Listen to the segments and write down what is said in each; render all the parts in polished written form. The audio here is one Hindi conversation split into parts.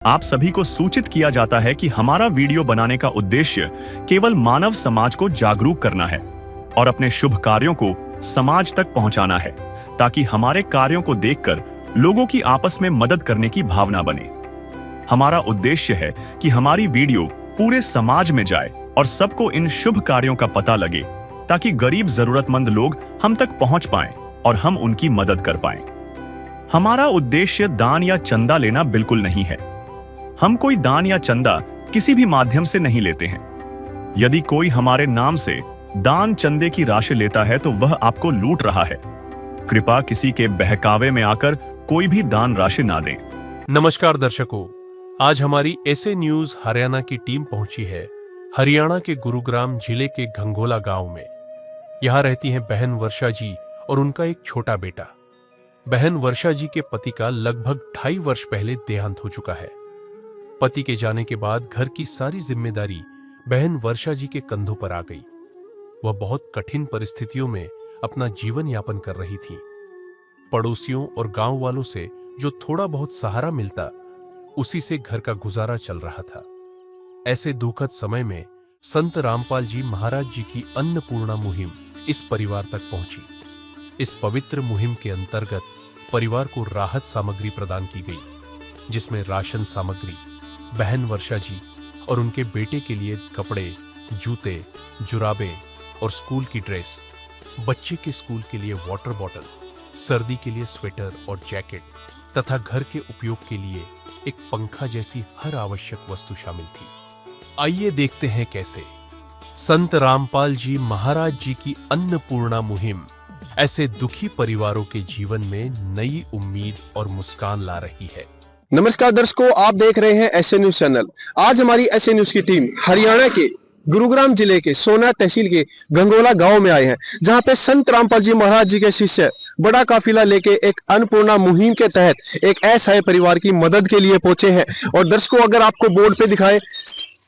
आप सभी को सूचित किया जाता है कि हमारा वीडियो बनाने का उद्देश्य केवल मानव समाज को जागरूक करना है और अपने शुभ कार्यों को समाज तक पहुंचाना है, ताकि हमारे कार्यों को देखकर लोगों की आपस में मदद करने की भावना बने। हमारा उद्देश्य है कि हमारी वीडियो पूरे समाज में जाए और सबको इन शुभ कार्यों का पता लगे, ताकि गरीब जरूरतमंद लोग हम तक पहुंच पाएं और हम उनकी मदद कर पाएं। हमारा उद्देश्य दान या चंदा लेना बिल्कुल नहीं है। हम कोई दान या चंदा किसी भी माध्यम से नहीं लेते हैं। यदि कोई हमारे नाम से दान चंदे की राशि लेता है तो वह आपको लूट रहा है। कृपया किसी के बहकावे में आकर कोई भी दान राशि ना दें। नमस्कार दर्शकों, आज हमारी एसए न्यूज हरियाणा की टीम पहुंची है हरियाणा के गुरुग्राम जिले के घंगोला गांव में। यहां रहती हैं बहन वर्षा जी और उनका एक छोटा बेटा। बहन वर्षा जी के पति का लगभग 2.5 वर्ष पहले देहांत हो चुका है। पति के जाने के बाद घर की सारी जिम्मेदारी बहन वर्षा जी के कंधों पर आ गई। वह बहुत कठिन परिस्थितियों में अपना जीवन यापन कर रही थी। पड़ोसियों और गांव वालों से जो थोड़ा बहुत सहारा मिलता, उसी से घर का गुजारा चल रहा था। ऐसे दुखद समय में संत रामपाल जी महाराज जी की अन्नपूर्णा मुहिम इस परिवार तक पहुंची। इस पवित्र मुहिम के अंतर्गत परिवार को राहत सामग्री प्रदान की गई, जिसमें राशन सामग्री, बहन वर्षा जी और उनके बेटे के लिए कपड़े, जूते, जुराबे और स्कूल की ड्रेस, बच्चे के स्कूल के लिए वाटर बॉटल, सर्दी के लिए स्वेटर और जैकेट तथा घर के उपयोग के लिए एक पंखा जैसी हर आवश्यक वस्तु शामिल थी। आइए देखते हैं कैसे संत रामपाल जी महाराज जी की अन्नपूर्णा मुहिम ऐसे दुखी परिवारों के जीवन में नई उम्मीद और मुस्कान ला रही है। नमस्कार दर्शकों, आप देख रहे हैं एसए न्यूज चैनल। आज हमारी एसए न्यूज की टीम हरियाणा के गुरुग्राम जिले के सोना तहसील के घंगोला गांव में आए हैं, जहां पे संत रामपाल जी महाराज जी के शिष्य बड़ा काफिला लेके एक अन्नपूर्णा मुहिम के तहत एक असहाय परिवार की मदद के लिए पहुंचे हैं। और दर्शकों, अगर आपको बोर्ड पे दिखाए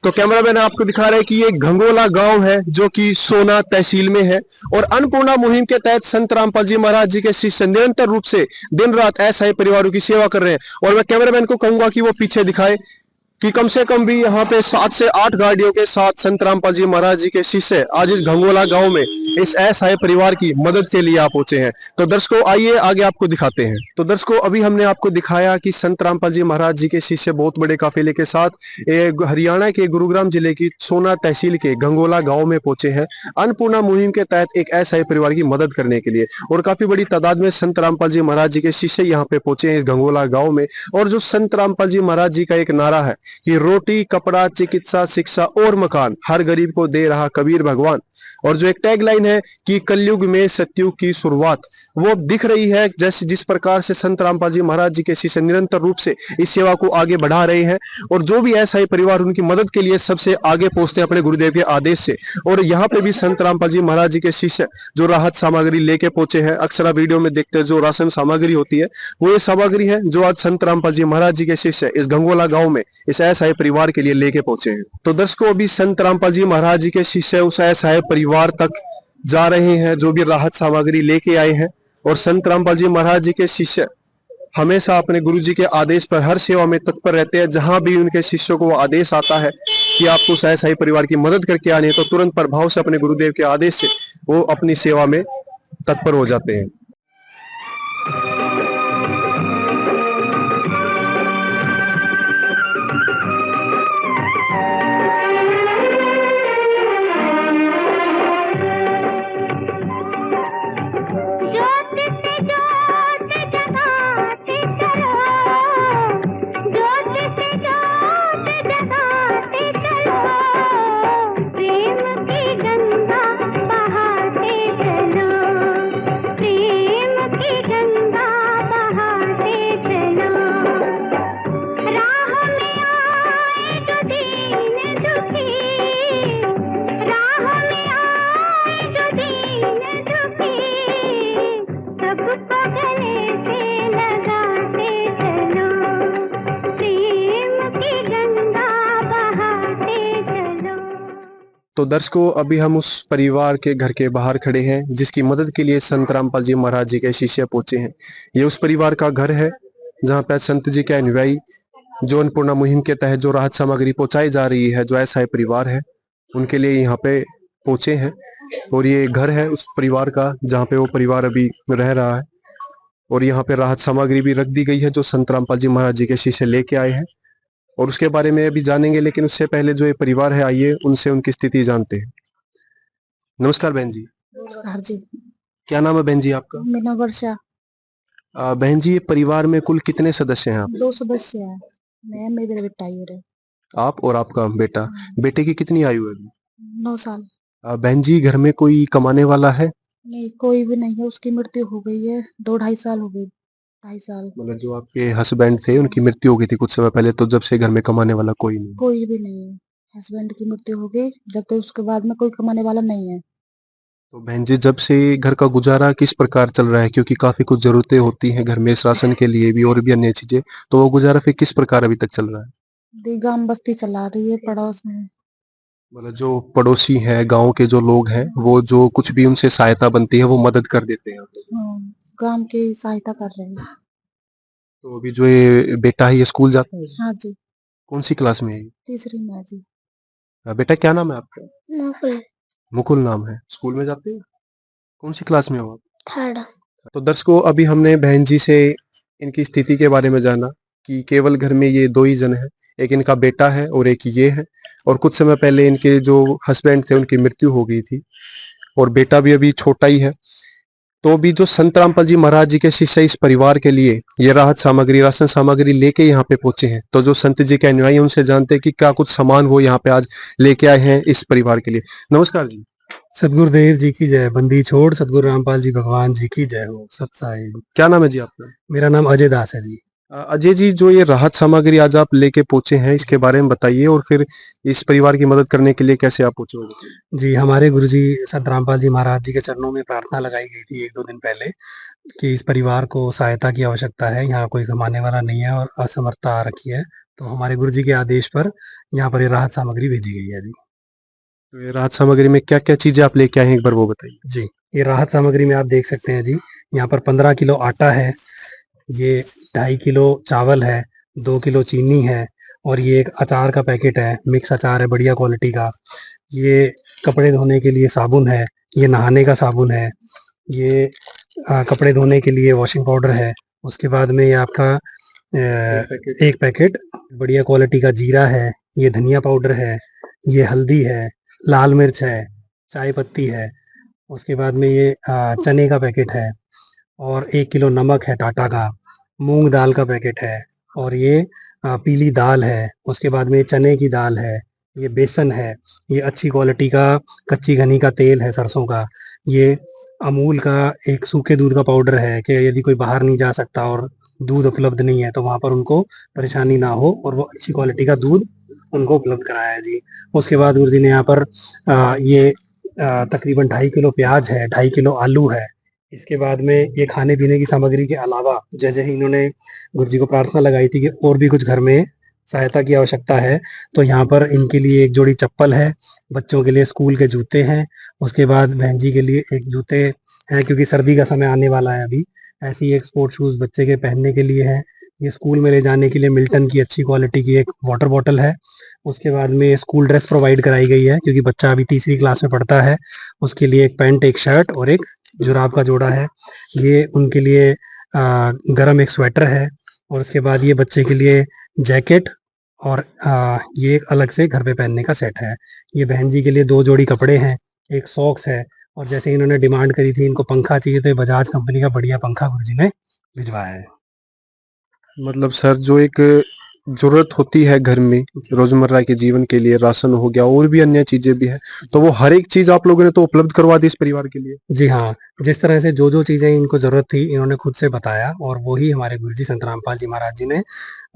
तो कैमरामैन आपको दिखा रहा है कि ये घंगोला गांव है जो कि सोना तहसील में है। और अन्नपूर्णा मुहिम के तहत संत रामपाल जी महाराज जी के शिष्य निरंतर रूप से दिन रात असहाय परिवारों की सेवा कर रहे हैं। और मैं कैमरामैन को कहूंगा कि वो पीछे दिखाए कि कम से कम भी यहाँ पे 7 से 8 गाड़ियों के साथ संत रामपाल जी महाराज जी के शिष्य आज इस घंगोला गांव में इस असहाय परिवार की मदद के लिए आप पहुंचे हैं। तो दर्शकों, आइए आगे आपको दिखाते हैं। तो दर्शकों, अभी हमने आपको दिखाया कि संत रामपाल जी महाराज जी के शिष्य बहुत बड़े काफिले के साथ हरियाणा के गुरुग्राम जिले की सोना तहसील के घंगोला गांव में पहुंचे हैं अन्नपूर्णा मुहिम के तहत एक असहाय परिवार की मदद करने के लिए। और काफी बड़ी तादाद में संत रामपाल जी महाराज जी के शिष्य यहाँ पे पहुंचे हैं इस घंगोला गाँव में। और जो संत रामपाल जी महाराज जी का एक नारा है कि रोटी, कपड़ा, चिकित्सा, शिक्षा और मकान हर गरीब को दे रहा कबीर भगवान, और जो एक टैगलाइन है कि कलयुग में सतयुग की शुरुआत, वो दिख रही है। जैसे जिस प्रकार से संत रामपाल जी महाराज जी के शिष्य निरंतर रूप से इस सेवा को आगे बढ़ा रहे हैं और जो भी ऐसा ही परिवार उनकी मदद के लिए सबसे आगे पहुंचते हैं अपने गुरुदेव के आदेश से। और यहाँ पे भी संत रामपाल जी महाराज जी के शिष्य जो राहत सामग्री लेके पहुंचे हैं, अक्सर आप वीडियो में देखते हैं जो राशन सामग्री होती है, वो ये सामग्री है जो आज संत रामपाल जी महाराज जी के शिष्य इस घंगोला गाँव में इस असहाय परिवार के लिए लेके पहुंचे हैं। तो दर्शकों, अभी संत रामपाल जी महाराज जी के शिष्य उस असहाय परिवार तक जा रहे हैं जो भी राहत सामग्री लेके आए हैं। और संत रामपाल जी महाराज जी के शिष्य हमेशा अपने गुरु जी के आदेश पर हर सेवा में तत्पर रहते हैं। जहां भी उनके शिष्यों को आदेश आता है कि आपको उस असहाय परिवार की मदद करके आनी है, तो तुरंत प्रभाव से अपने गुरुदेव के आदेश से वो अपनी सेवा में तत्पर हो जाते हैं। तो दर्शकों, अभी हम उस परिवार के घर के बाहर खड़े हैं जिसकी मदद के लिए संत रामपाल जी महाराज जी के शिष्य पहुंचे हैं। ये उस परिवार का घर है जहां पे संत जी के अनुयायी जो अन्नपूर्णा मुहिम के तहत जो राहत सामग्री पहुंचाई जा रही है, जो असहाय परिवार है उनके लिए यहाँ पे पहुंचे हैं। और ये घर है उस परिवार का जहाँ पे वो परिवार अभी रह रहा है। और यहाँ पे राहत सामग्री भी रख दी गई है जो संत रामपाल जी महाराज जी के शिष्य लेके आए हैं, और उसके बारे में अभी जानेंगे। लेकिन उससे पहले जो ये परिवार है, आइए उनसे उनकी स्थिति जानते हैं। नमस्कार बहन जी। नमस्कार जी। क्या नाम है बहन जी आपका? मेरा नाम वर्षा। बहन जी, ये परिवार में कुल कितने सदस्य हैं आप? 2 सदस्य हैं। मैं, मेरे बेटा और है। आप और आपका बेटा। बेटे की कितनी आयु है अभी? 9 साल। बहन जी, घर में कोई कमाने वाला है? नहीं, कोई भी नहीं है। उसकी मृत्यु हो गई है। 2 ढाई साल हो गए। 2.5 साल। मतलब जो आपके हस्बैंड थे उनकी मृत्यु हो गई थी कुछ समय पहले, तो जब से घर में कमाने वाला कोई नहीं? कोई भी नहीं है। हस्बैंड की मृत्यु हो गई जब तक, उसके बाद में कोई कमाने वाला नहीं है। तो बहन जी, जब से घर का गुजारा किस प्रकार चल रहा है? क्योंकि काफी कुछ जरूरतें होती हैं घर में, इस राशन के लिए भी और भी अन्य चीजें, तो वो गुजारा फिर किस प्रकार अभी तक चल रहा है? गांव बस्ती चला रही है पड़ोस में। मतलब जो पड़ोसी हैं, गांव के जो लोग हैं, वो जो कुछ भी उनसे सहायता बनती है वो मदद कर देते हैं। गांव की सहायता कर रहे हैं। तो अभी जो ये बेटा है ये स्कूल जाता है? हाँ जी। कौन सी क्लास में है ये? 3री में है जी। बेटा क्या नाम है आपका? मुकुल। मुकुल नाम है। स्कूल में जाते हैं? कौन सी क्लास में हो आप? 3rd। तो दर्शकों, अभी हमने बहन जी से इनकी स्थिति के बारे में जाना कि केवल घर में ये 2 ही जन हैं, एक इनका बेटा है और एक ये है। और कुछ समय पहले इनके जो हस्बैंड थे उनकी मृत्यु हो गई थी, और बेटा भी अभी छोटा ही है। तो अभी जो संत रामपाल जी महाराज जी के शिष्य इस परिवार के लिए ये राहत सामग्री, राशन सामग्री लेके यहाँ पे पहुंचे हैं। तो जो संत जी के अनुयायी उनसे जानते हैं कि क्या कुछ सामान वो यहाँ पे आज लेके आए हैं इस परिवार के लिए। नमस्कार जी। सदगुरुदेव जी की जय। बंदी छोड़ सदगुरु रामपाल जी भगवान जी की जय हो। सत साहिब। क्या नाम है जी आपका? मेरा नाम अजय दास है जी। अजय जी, जो ये राहत सामग्री आज आप लेके पहुंचे हैं इसके बारे में बताइए, और फिर इस परिवार की मदद करने के लिए कैसे आप पहुंचे हो? जी, हमारे गुरुजी संत रामपाल जी महाराज जी के चरणों में प्रार्थना लगाई गई थी 1-2 दिन पहले कि इस परिवार को सहायता की आवश्यकता है। यहाँ कोई कमाने वाला नहीं है और असमर्थता आ रखी है, तो हमारे गुरुजी के आदेश पर यहाँ पर ये राहत सामग्री भेजी गई है जी। तो ये राहत सामग्री में क्या क्या चीजें आप लेके आए हैं, एक बार वो बताइए। जी, ये राहत सामग्री में आप देख सकते हैं जी, यहाँ पर 15 किलो आटा है, ये 2.5 किलो चावल है, 2 किलो चीनी है, और ये एक अचार का पैकेट है, मिक्स अचार है बढ़िया क्वालिटी का। ये कपड़े धोने के लिए साबुन है, ये नहाने का साबुन है, ये कपड़े धोने के लिए वॉशिंग पाउडर है। उसके बाद में ये आपका एक पैकेट बढ़िया क्वालिटी का जीरा है, ये धनिया पाउडर है, ये हल्दी है, लाल मिर्च है, चाय पत्ती है। उसके बाद में ये चने का पैकेट है, और 1 किलो नमक है टाटा का, मूंग दाल का पैकेट है, और ये पीली दाल है। उसके बाद में चने की दाल है, ये बेसन है, ये अच्छी क्वालिटी का कच्ची घनी का तेल है सरसों का, ये अमूल का एक सूखे दूध का पाउडर है कि यदि कोई बाहर नहीं जा सकता और दूध उपलब्ध नहीं है तो वहाँ पर उनको परेशानी ना हो और वो अच्छी क्वालिटी का दूध उनको उपलब्ध कराया है जी। उसके बाद गुरुजी ने यहाँ पर ये तकरीबन 2.5 किलो प्याज है, 2.5 किलो आलू है। इसके बाद में ये खाने पीने की सामग्री के अलावा जैसे ही इन्होंने गुरुजी को प्रार्थना लगाई थी कि और भी कुछ घर में सहायता की आवश्यकता है, तो यहाँ पर इनके लिए एक जोड़ी चप्पल है, बच्चों के लिए स्कूल के जूते हैं, उसके बाद बहन जी के लिए एक जूते हैं क्योंकि सर्दी का समय आने वाला है अभी, ऐसी एक स्पोर्ट शूज बच्चे के पहनने के लिए है। ये स्कूल में ले जाने के लिए मिल्टन की अच्छी क्वालिटी की एक वाटर बॉटल है। उसके बाद में स्कूल ड्रेस प्रोवाइड कराई गई है क्योंकि बच्चा अभी 3री क्लास में पढ़ता है, उसके लिए एक पैंट, एक शर्ट और एक जुराब का जोड़ा है। ये उनके लिए गर्म एक स्वेटर है, और उसके बाद ये बच्चे के लिए जैकेट और ये एक अलग से घर पे पहनने का सेट है। ये बहन जी के लिए 2 जोड़ी कपड़े हैं, एक सॉक्स है, और जैसे इन्होंने डिमांड करी थी इनको पंखा चाहिए तो ये बजाज कंपनी का बढ़िया पंखा गुरुजी ने भिजवाया है। मतलब सर, जो एक जरूरत होती है घर में रोजमर्रा के जीवन के लिए, राशन हो गया और भी अन्य चीजें भी है, तो वो हर एक चीज आप लोगों ने तो उपलब्ध करवा दी इस परिवार के लिए? जी हाँ, जिस तरह से जो जो चीजें इनको जरूरत थी इन्होंने खुद से बताया, और वही हमारे गुरुजी संत रामपाल जी महाराज जी ने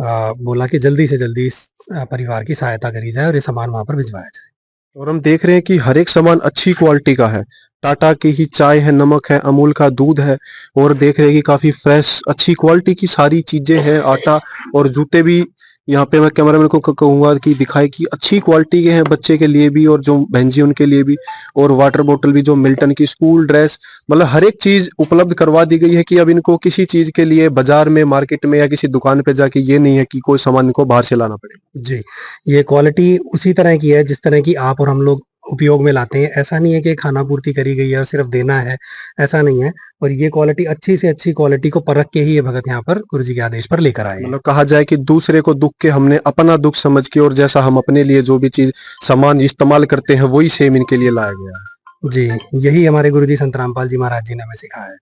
बोला कि जल्दी से जल्दी इस परिवार की सहायता करी जाए और ये सामान वहां पर भिजवाया जाए। और हम देख रहे हैं कि हर एक सामान अच्छी क्वालिटी का है, टाटा की ही चाय है, नमक है, अमूल का दूध है, और देख रहे हैं कि काफी फ्रेश अच्छी क्वालिटी की सारी चीजें हैं, आटा और जूते भी यहाँ पे मैं कैमरामैन को कहूंगा कि दिखाए कि अच्छी क्वालिटी के हैं बच्चे के लिए भी और जो बहन जी उनके लिए भी, और वाटर बोतल भी, जो मिल्टन की स्कूल ड्रेस, मतलब हर एक चीज उपलब्ध करवा दी गई है कि अब इनको किसी चीज के लिए बाजार में, मार्केट में या किसी दुकान पे जाके ये नहीं है कि कोई सामान इनको बाहर से लाना पड़े। जी, ये क्वालिटी उसी तरह की है जिस तरह की आप और हम लोग उपयोग में लाते हैं। ऐसा नहीं है कि खाना पूर्ति करी गई है और सिर्फ देना है, ऐसा नहीं है। और ये क्वालिटी अच्छी से अच्छी क्वालिटी को परख के ही ये भगत यहाँ पर गुरुजी के आदेश पर लेकर आए हैं। मतलब कहा जाए कि दूसरे को दुख के हमने अपना दुख समझ के, और जैसा हम अपने लिए जो भी चीज सामान इस्तेमाल करते हैं वही सेम इनके लिए लाया गया है। जी, यही हमारे गुरुजी संत रामपाल जी महाराज जी ने हमें सिखाया है।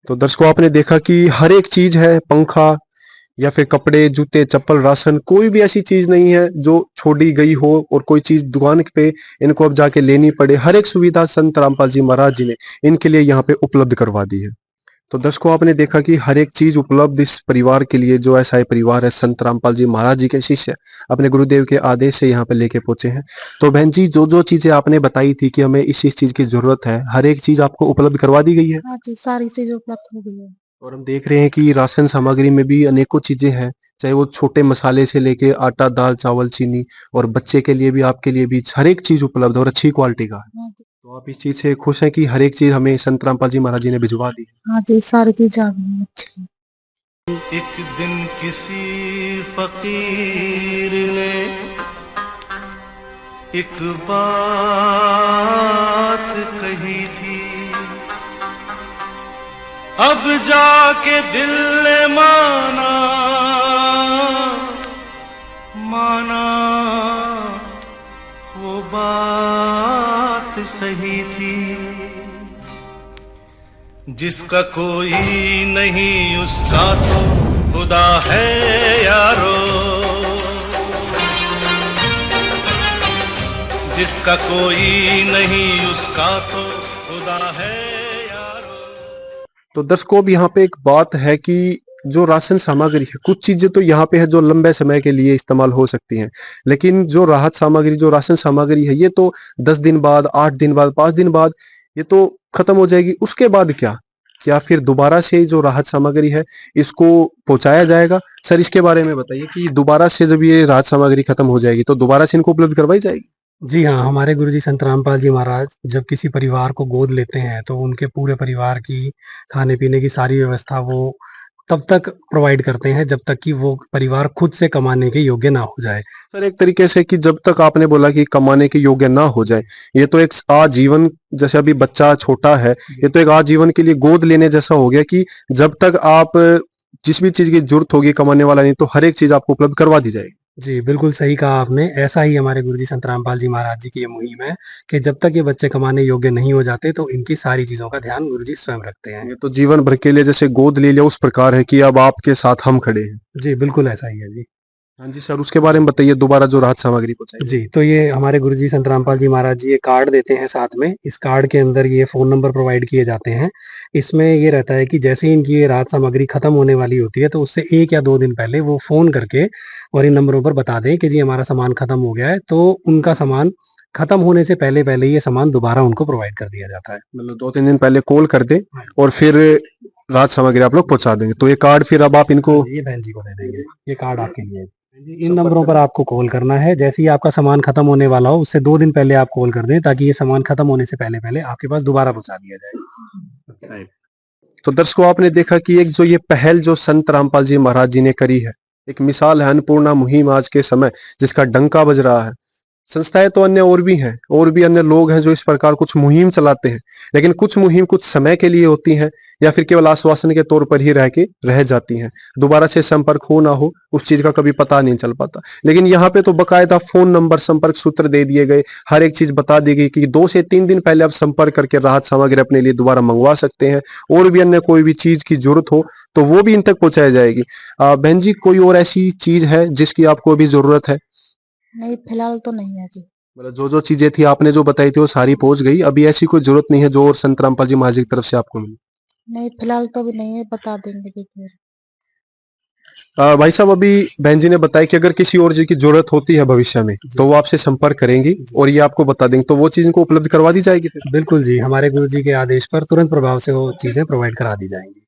तो दर्शकों, आपने देखा कि हर एक चीज है, पंखा या फिर कपड़े, जूते, चप्पल, राशन, कोई भी ऐसी चीज नहीं है जो छोड़ी गई हो और कोई चीज दुकान पे इनको अब जाके लेनी पड़े। हर एक सुविधा संत रामपाल जी महाराज जी ने इनके लिए यहाँ पे उपलब्ध करवा दी है। तो दर्शकों, आपने देखा कि हर एक चीज उपलब्ध इस परिवार के लिए, जो ऐसा परिवार है, संत रामपाल जी महाराज जी के शिष्य अपने गुरुदेव के आदेश से यहाँ पे लेके पहुंचे हैं। तो बहन जी, जो जो चीजें आपने बताई थी कि हमें इस चीज की जरूरत है, हर एक चीज आपको उपलब्ध करवा दी गई है। हाँ जी, सारी चीजें उपलब्ध हो गई है। और हम देख रहे हैं कि राशन सामग्री में भी अनेकों चीजें हैं, चाहे वो छोटे मसाले से लेके आटा, दाल, चावल, चीनी, और बच्चे के लिए भी, आपके लिए भी हर एक चीज उपलब्ध और अच्छी क्वालिटी का है। हाँ जी। तो आप इस चीज से खुश हैं कि हर एक चीज हमें संत रामपाल जी महाराज जी ने भिजवा दी है। हाँ जी, सारी चीजें आ गई हैं अच्छी। एक दिन किसी फकीर ने एक बात कही थी, अब जाके दिल ने माना, माना वो बात सही थी। जिसका कोई नहीं उसका तो खुदा है यारो, जिसका कोई नहीं उसका तो खुदा है यारो। तो दर्शकों, अब यहाँ पे एक बात है कि जो राशन सामग्री है, कुछ चीजें तो यहाँ पे है जो लंबे समय के लिए इस्तेमाल हो सकती हैं, लेकिन जो राहत सामग्री, जो राशन सामग्री है, ये तो 10 दिन बाद, 8 दिन बाद, 5 दिन बाद ये तो खत्म हो जाएगी। उसके बाद क्या फिर दोबारा से जो राहत सामग्री है इसको पहुंचाया जाएगा? सर, इसके बारे में बताइए कि दोबारा से जब ये राहत सामग्री खत्म हो जाएगी तो दोबारा से इनको उपलब्ध करवाई जाएगी? जी हाँ, हमारे गुरुजी संत रामपाल जी महाराज जब किसी परिवार को गोद लेते हैं तो उनके पूरे परिवार की खाने पीने की सारी व्यवस्था वो तब तक प्रोवाइड करते हैं जब तक कि वो परिवार खुद से कमाने के योग्य ना हो जाए। सर, एक तरीके से कि जब तक आपने बोला कि कमाने के योग्य ना हो जाए, ये तो एक आजीवन, जैसे अभी बच्चा छोटा है, ये तो एक आजीवन के लिए गोद लेने जैसा हो गया कि जब तक आप जिस भी चीज की जरूरत होगी, कमाने वाला नहीं तो हर एक चीज आपको उपलब्ध करवा दी जाएगी। जी, बिल्कुल सही कहा आपने। ऐसा ही हमारे गुरुजी संत रामपाल जी महाराज जी की ये मुहिम है कि जब तक ये बच्चे कमाने योग्य नहीं हो जाते तो इनकी सारी चीज़ों का ध्यान गुरुजी स्वयं रखते हैं। ये तो जीवन भर के लिए जैसे गोद ले लिया उस प्रकार है कि अब आपके साथ हम खड़े हैं। जी, बिल्कुल ऐसा ही है जी। हाँ जी सर, उसके बारे में बताइए, दोबारा जो राहत सामग्री पहुंचाई। जी, तो ये हमारे गुरुजी संत रामपाल जी महाराज जी ये कार्ड देते हैं साथ में। इस कार्ड के अंदर ये फ़ोन नंबर प्रोवाइड किए जाते हैं। इसमें ये रहता है कि जैसे ही इनकी ये राहत सामग्री खत्म होने वाली होती है तो उससे 1 या 2 दिन पहले वो फ़ोन करके और इन नंबरों पर बता दें कि जी हमारा सामान खत्म हो गया है, तो उनका सामान खत्म होने से पहले ये सामान दोबारा उनको प्रोवाइड कर दिया जाता है। मतलब 2-3 दिन पहले कॉल कर दे और फिर राहत सामग्री आप लोग पहुंचा देंगे। तो ये कार्ड फिर अब आप इनको ये बहन जी को दे देंगे। ये कार्ड आपके लिए है। इन नंबरों पर आपको कॉल करना है। जैसे ही आपका सामान खत्म होने वाला हो उससे 2 दिन पहले आप कॉल कर दें ताकि ये सामान खत्म होने से पहले आपके पास दोबारा पहुंचा दिया जाए। तो दर्शकों, आपने देखा कि एक जो ये पहल जो संत रामपाल जी महाराज जी ने करी है, एक मिसाल है अन्नपूर्णा मुहिम आज के समय जिसका डंका बज रहा है। संस्थाएं तो अन्य और भी हैं, और भी अन्य लोग हैं जो इस प्रकार कुछ मुहिम चलाते हैं, लेकिन कुछ मुहिम कुछ समय के लिए होती हैं या फिर केवल आश्वासन के तौर पर ही रह जाती हैं। दोबारा से संपर्क हो ना हो उस चीज का कभी पता नहीं चल पाता। लेकिन यहाँ पे तो बकायदा फोन नंबर, संपर्क सूत्र दे दिए गए, हर एक चीज बता दी गई कि 2 से 3 दिन पहले आप संपर्क करके राहत सामग्री अपने लिए दोबारा मंगवा सकते हैं, और भी अन्य कोई भी चीज की जरूरत हो तो वो भी इन तक पहुंचाई जाएगी। बहन जी, कोई और ऐसी चीज है जिसकी आपको अभी जरूरत है? नहीं, फिलहाल तो नहीं है जी। मतलब जो चीजें थी आपने जो बताई थी वो सारी पहुंच गई, अभी ऐसी कोई जरूरत नहीं है जो और संत रामपाल जी महाराज जी की तरफ से आपको मिली? नहीं, फिलहाल तो अभी नहीं है, बता देंगे जी फिर। भाई साहब, अभी बहन जी ने बताया कि अगर किसी और चीज की जरूरत होती है भविष्य में तो वो आपसे संपर्क करेंगी और ये आपको बता देंगे, तो वो चीज इनको उपलब्ध करवा दी जाएगी फिर? बिल्कुल जी, हमारे गुरुजी के आदेश पर तुरंत प्रभाव से वो चीजें प्रोवाइड करा दी जाएंगी।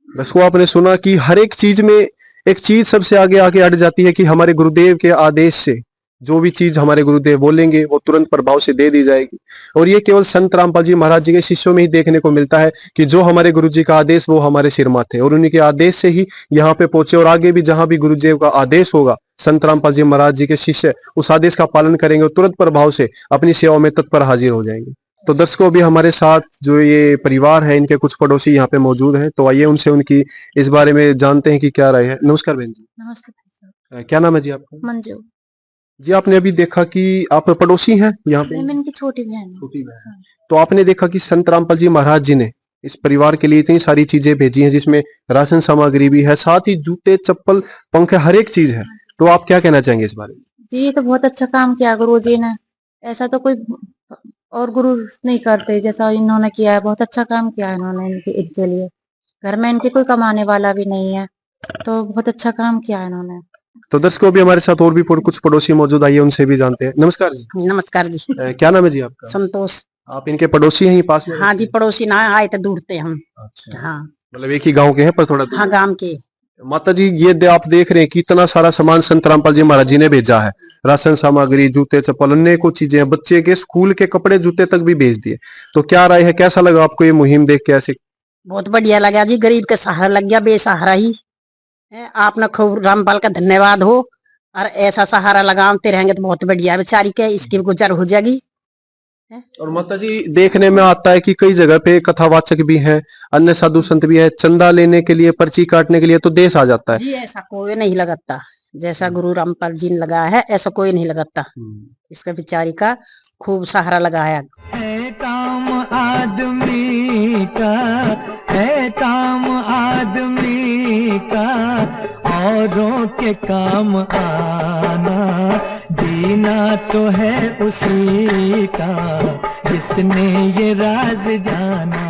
बस वो आपने सुना कि हर एक चीज में एक चीज सबसे आगे आके अड़ जाती है कि हमारे गुरुदेव के आदेश से जो भी चीज हमारे गुरुदेव बोलेंगे वो तुरंत प्रभाव से दे दी जाएगी। और ये केवल संत रामपाल जी महाराज जी के शिष्यों में ही देखने को मिलता है कि जो हमारे गुरु जी का आदेश वो हमारे सिर माथे, और उन्हीं के आदेश से ही यहाँ पे पहुंचे। और आगे भी जहां भी गुरुदेव का आदेश होगा, संत रामपाल जी महाराज जी के शिष्य उस आदेश का पालन करेंगे और तुरंत प्रभाव से अपनी सेवा में तत्पर हाजिर हो जाएंगे। तो दर्शकों, भी हमारे साथ जो ये परिवार है, इनके कुछ पड़ोसी यहाँ पे मौजूद हैं, तो आइए उनसे उनकी इस बारे में जानते हैं कि क्या राय है। नमस्कार बहन जी। नमस्ते भाई साहब। क्या नाम है जी आपका? मंजू। जी, आपने अभी देखा कि आप पड़ोसी हैं यहाँ पे? नहीं, मैं इनकी छोटी बहन हूँ। छोटी बहन। तो आपने देखा कि संत रामपाल जी महाराज जी ने इस परिवार के लिए इतनी सारी चीजें भेजी हैं, जिसमें राशन सामग्री भी है, साथ ही जूते, चप्पल, पंखे, हर एक चीज है। तो आप क्या कहना चाहेंगे इस बारे में? जी, ये तो बहुत अच्छा काम किया गुरु जी ने। ऐसा तो कोई और गुरु नहीं करते जैसा इन्होंने किया है। बहुत अच्छा काम किया है इन्होंने इनके लिए। घर में इनके कोई कमाने वाला भी नहीं है, तो बहुत अच्छा काम किया है इन्होंने। तो दर्शकों, भी हमारे साथ और भी कुछ पड़ोसी मौजूद, आइए उनसे भी जानते हैं। नमस्कार जी। नमस्कार जी। क्या नाम है जी आपका? संतोष। आप इनके पड़ोसी हैं, पास में? हाँ जी, पड़ोसी ना आए तो दूरते हम। अच्छा, हाँ मतलब एक ही गांव के हैं पर थोड़ा दूर। हाँ, गांव के। माता जी, ये आप देख रहे हैं कि इतना सारा सामान संत रामपाल जी महाराज जी ने भेजा है। राशन सामग्री, जूते, चप्पल, अन्य को चीजें हैं, बच्चे के स्कूल के कपड़े, जूते तक भी भेज दिए। तो क्या राय है, कैसा लगा आपको ये मुहिम देख के? ऐसे बहुत बढ़िया लगा जी, गरीब के सहारा लग गया, बेसहारा ही है। आपने खूब रामपाल का धन्यवाद हो, और ऐसा सहारा लगाते रहेंगे तो बहुत बढ़िया। बेचारी के इसकी गुजर हो जाएगी। और माता जी, देखने में आता है कि कई जगह पे कथावाचक भी हैं, अन्य साधु संत भी है, चंदा लेने के लिए, पर्ची काटने के लिए तो देश आ जाता है। जी, ऐसा कोई नहीं लगाता जैसा गुरु रामपाल जी ने लगाया है, ऐसा कोई नहीं लगाता। इसका बेचारी का खूब सहारा लगाया। है काम आदमी का, है काम आदमी का, औरों के काम आना, जीना तो है उसी का जिसने ये राज जाना।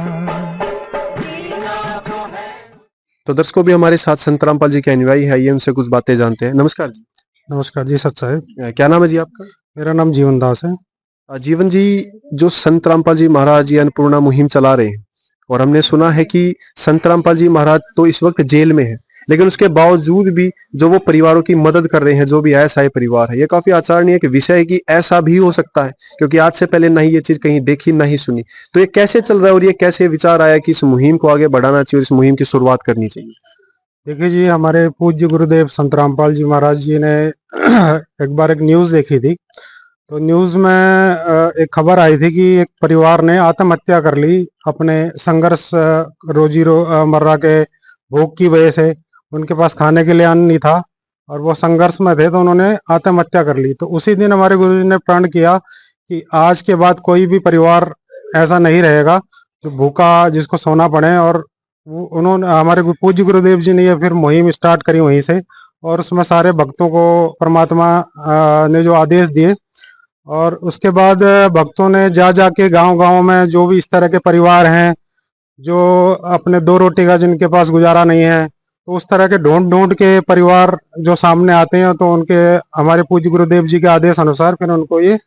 तो दर्शकों, भी हमारे साथ संत रामपाल जी के अनुयायी है, ये उनसे कुछ बातें जानते हैं। नमस्कार जी। नमस्कार जी सत साहब। क्या नाम है जी आपका? मेरा नाम जीवन दास है। जीवन जी, जो संत रामपाल जी महाराज जी अन्नपूर्णा मुहिम चला रहे हैं, और हमने सुना है कि संत रामपाल जी महाराज तो इस वक्त जेल में है, लेकिन उसके बावजूद भी जो वो परिवारों की मदद कर रहे हैं, जो भी असहाय परिवार है, ये काफी आचारणीय एक विषय है कि ऐसा भी हो सकता है, क्योंकि आज से पहले ना ही ये चीज कहीं देखी ना ही सुनी। तो ये कैसे चल रहा है और ये कैसे विचार आया कि इस मुहिम को आगे बढ़ाना चाहिए और इस मुहिम की शुरुआत करनी चाहिए? देखिए जी, हमारे पूज्य गुरुदेव संत रामपाल जी महाराज जी ने एक बार एक न्यूज देखी थी। तो न्यूज में एक खबर आई थी कि एक परिवार ने आत्महत्या कर ली अपने संघर्ष, मर्रा के भूख की वजह से। उनके पास खाने के लिए अन्न नहीं था और वो संघर्ष में थे, तो उन्होंने आत्महत्या कर ली। तो उसी दिन हमारे गुरु जी ने प्रण किया कि आज के बाद कोई भी परिवार ऐसा नहीं रहेगा जो भूखा, जिसको सोना पड़े। और उन्होंने, हमारे पूज्य गुरुदेव जी ने ये फिर मुहिम स्टार्ट करी वहीं से, और उसमें सारे भक्तों को परमात्मा ने जो आदेश दिए, और उसके बाद भक्तों ने जा जाके गांव-गांव में जो भी इस तरह के परिवार हैं, जो अपने दो रोटी का जिनके पास गुजारा नहीं है, तो उस तरह के ढूंढ के परिवार जो सामने आते हैं, तो उनके हमारे पूज्य गुरुदेव जी के आदेश अनुसार फिर उनको ये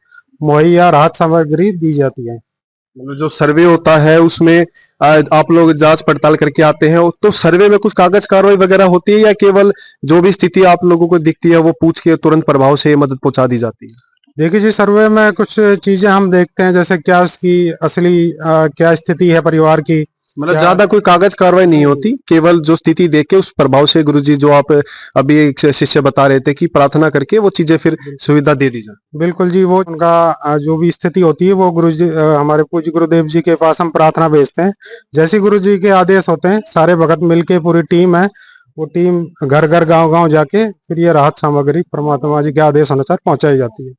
मुहैया राहत सामग्री दी जाती है। मतलब जो सर्वे होता है उसमें आप लोग जांच पड़ताल करके आते हैं, तो सर्वे में कुछ कागज कार्रवाई वगैरह होती है, या केवल जो भी स्थिति आप लोगों को दिखती है वो पूछ के तुरंत प्रभाव से मदद पहुंचा दी जाती है? देखिए जी, सर्वे में कुछ चीजें हम देखते हैं, जैसे क्या उसकी असली क्या स्थिति है परिवार की। मतलब ज्यादा कोई कागज कार्रवाई नहीं होती, केवल जो स्थिति देख के उस प्रभाव से गुरुजी, जो आप अभी एक शिष्य बता रहे थे कि प्रार्थना करके वो चीजें फिर सुविधा दे दी जाए। बिल्कुल जी, वो उनका जो भी स्थिति होती है वो गुरुजी, हमारे पूज्य गुरुदेव जी के पास हम प्रार्थना भेजते हैं। जैसे गुरुजी के आदेश होते हैं, सारे भगत मिलके पूरी टीम है, वो टीम घर घर गांव-गांव जाके फिर ये राहत सामग्री परमात्मा जी के आदेश अनुसार पहुंचाई जाती है।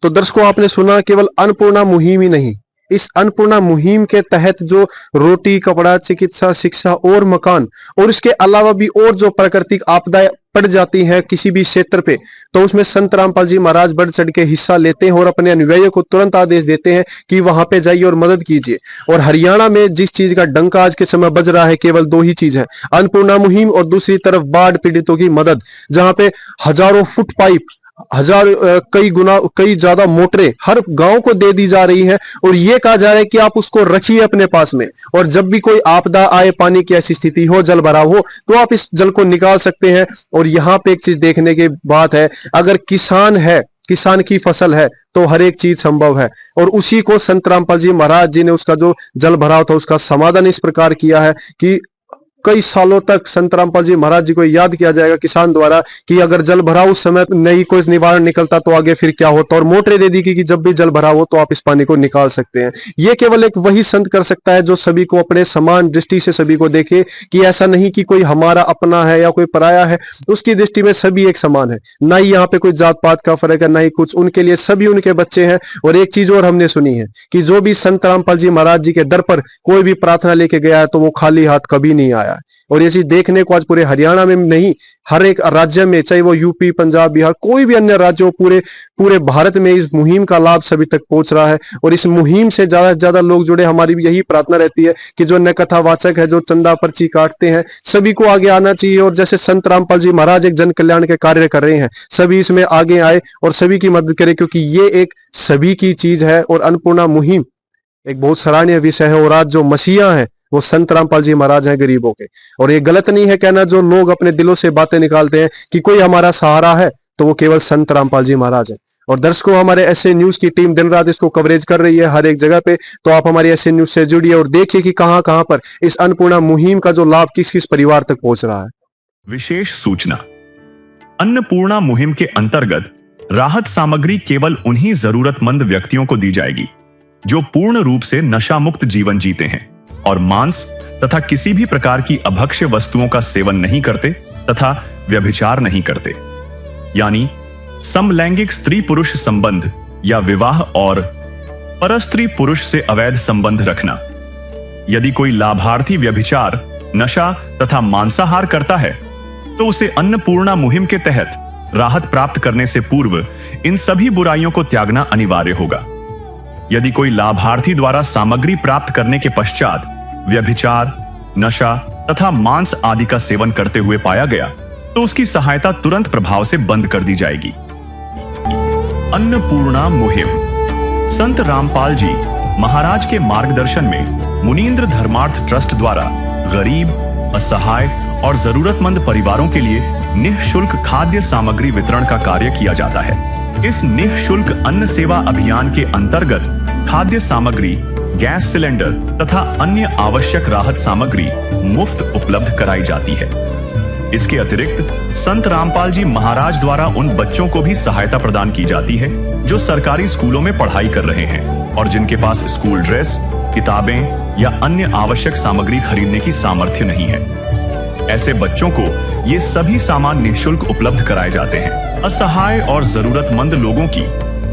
तो दर्शकों, आपने सुना, केवल अन्नपूर्णा मुहिम ही नहीं, इस अन्नपूर्णा मुहिम के तहत जो रोटी, कपड़ा, चिकित्सा, शिक्षा और मकान, और इसके अलावा भी और जो प्राकृतिक आपदाएं पड़ जाती हैं किसी भी क्षेत्र पे, तो उसमें संत रामपाल जी महाराज बढ़ चढ़ के हिस्सा लेते हैं और अपने अनुयायियों को तुरंत आदेश देते हैं कि वहां पे जाइए और मदद कीजिए। और हरियाणा में जिस चीज का डंका आज के समय बज रहा है, केवल दो ही चीज है, अन्नपूर्णा मुहिम और दूसरी तरफ बाढ़ पीड़ितों की मदद, जहां पे हजारों फुट पाइप कई गुना कई ज्यादा मोटरें हर गांव को दे दी जा रही हैं और ये कहा जा रहा है कि आप उसको रखिए अपने पास में, और जब भी कोई आपदा आए, पानी की ऐसी स्थिति हो, जल भराव हो, तो आप इस जल को निकाल सकते हैं। और यहाँ पे एक चीज देखने की बात है, अगर किसान है, किसान की फसल है, तो हर एक चीज संभव है। और उसी को संत रामपाल जी महाराज जी ने उसका जो जल भराव था उसका समाधान इस प्रकार किया है कि कई सालों तक संत रामपाल जी महाराज जी को याद किया जाएगा किसान द्वारा कि अगर जल भराव उस समय नहीं कोई निवारण निकलता तो आगे फिर क्या होता, और मोटरें दे दी कि जब भी जल भराव हो तो आप इस पानी को निकाल सकते हैं। ये केवल एक वही संत कर सकता है जो सभी को अपने समान दृष्टि से सभी को देखे, कि ऐसा नहीं कि कोई हमारा अपना है या कोई पराया है, उसकी दृष्टि में सभी एक समान है, ना ही यहाँ पे कोई जात पात का फर्क है, ना ही कुछ, उनके लिए सभी उनके बच्चे हैं। और एक चीज और हमने सुनी है कि जो भी संत रामपाल जी महाराज जी के दर पर कोई भी प्रार्थना लेके गया है तो वो खाली हाथ कभी नहीं आया। और ये चीज देखने को आज पूरे हरियाणा में नहीं, हर एक राज्य में, चाहे वो यूपी, पंजाब, बिहार, कोई भी अन्य राज्य हो, पूरे भारत में इस मुहिम का लाभ सभी तक पहुंच रहा है। और इस मुहिम से ज्यादा से ज्यादा लोग जुड़े। हमारी भी यही प्रार्थना रहती है कि जो नए कथावाचक है, जो चंदा पर्ची काटते हैं, सभी को आगे आना चाहिए। और जैसे संत रामपाल जी महाराज एक जन कल्याण के कार्य कर रहे हैं, सभी इसमें आगे आए और सभी की मदद करें, क्योंकि ये एक सभी की चीज है। और अन्नपूर्णा मुहिम एक बहुत सराहनीय विषय है। और आज जो मसीहा है वो संत रामपाल जी महाराज हैं गरीबों के। और ये गलत नहीं है कहना, जो लोग अपने दिलों से बातें निकालते हैं कि कोई हमारा सहारा है, तो वो केवल संत रामपाल जी महाराज है। और दर्शकों, हमारे एसए न्यूज की टीम दिन रात इसको कवरेज कर रही है हर एक जगह पे, तो आप हमारी एसए न्यूज से जुड़िए और देखिए कि कहां कहां पर इस अन्नपूर्णा मुहिम का जो लाभ किस किस परिवार तक पहुंच रहा है। विशेष सूचना, अन्नपूर्णा मुहिम के अंतर्गत राहत सामग्री केवल उन्हीं जरूरतमंद व्यक्तियों को दी जाएगी जो पूर्ण रूप से नशा मुक्त जीवन जीते हैं और मांस तथा किसी भी प्रकार की अभक्ष्य वस्तुओं का सेवन नहीं करते तथा व्यभिचार नहीं करते, यानी समलैंगिक स्त्री पुरुष संबंध या विवाह और परस्त्री पुरुष से अवैध संबंध रखना। यदि कोई लाभार्थी व्यभिचार, नशा तथा मांसाहार करता है तो उसे अन्नपूर्णा मुहिम के तहत राहत प्राप्त करने से पूर्व इन सभी बुराइयों को त्यागना अनिवार्य होगा। यदि कोई लाभार्थी द्वारा सामग्री प्राप्त करने के पश्चात व्यभिचार, नशा तथा मांस आदि का सेवन करते हुए पाया गया तो उसकी सहायता तुरंत प्रभाव से बंद कर दी जाएगी। अन्नपूर्णा मुहिम संत रामपाल जी महाराज के मार्गदर्शन में मुनींद्र धर्मार्थ ट्रस्ट द्वारा गरीब, असहाय और जरूरतमंद परिवारों के लिए निःशुल्क खाद्य सामग्री वितरण का कार्य किया जाता है। इस निःशुल्क अन्न सेवा अभियान के अंतर्गत खाद्य सामग्री, गैस सिलेंडर तथा अन्य आवश्यक राहत सामग्री मुफ्त उपलब्ध कराई जाती है। इसके अतिरिक्त संत रामपाल जी महाराज द्वारा उन बच्चों को भी सहायता प्रदान की जाती है जो सरकारी स्कूलों में पढ़ाई कर रहे हैं और जिनके पास स्कूल ड्रेस, किताबें या अन्य आवश्यक सामग्री खरीदने की सामर्थ्य नहीं है। ऐसे बच्चों को ये सभी सामान निःशुल्क उपलब्ध कराए जाते हैं। असहाय और जरूरतमंद लोगों की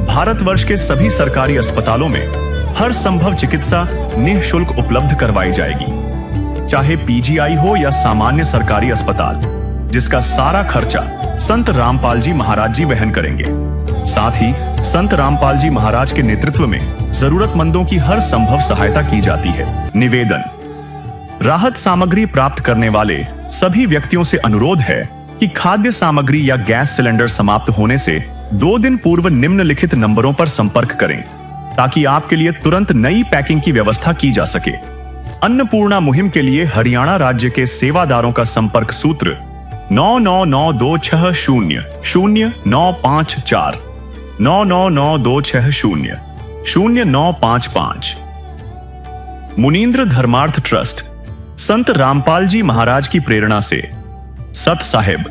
भारतवर्ष के सभी सरकारी अस्पतालों में हर संभव चिकित्सा निःशुल्क उपलब्ध करवाई जाएगी, चाहे पीजीआई हो या सामान्य सरकारी अस्पताल, जिसका सारा खर्चा संत रामपाल जी महाराज जी वहन करेंगे। साथ ही संत रामपाल जी महाराज के नेतृत्व में जरूरतमंदों की हर संभव सहायता की जाती है। निवेदन, राहत सामग्री प्राप्त करने वाले सभी व्यक्तियों से अनुरोध है कि खाद्य सामग्री या गैस सिलेंडर समाप्त होने से 2 दिन पूर्व निम्नलिखित नंबरों पर संपर्क करें ताकि आपके लिए तुरंत नई पैकिंग की व्यवस्था की जा सके। अन्नपूर्णा मुहिम के लिए हरियाणा राज्य के सेवादारों का संपर्क सूत्र 9992600954 9992600955। मुनींद्र धर्मार्थ ट्रस्ट संत रामपाल जी महाराज की प्रेरणा से सत साहिब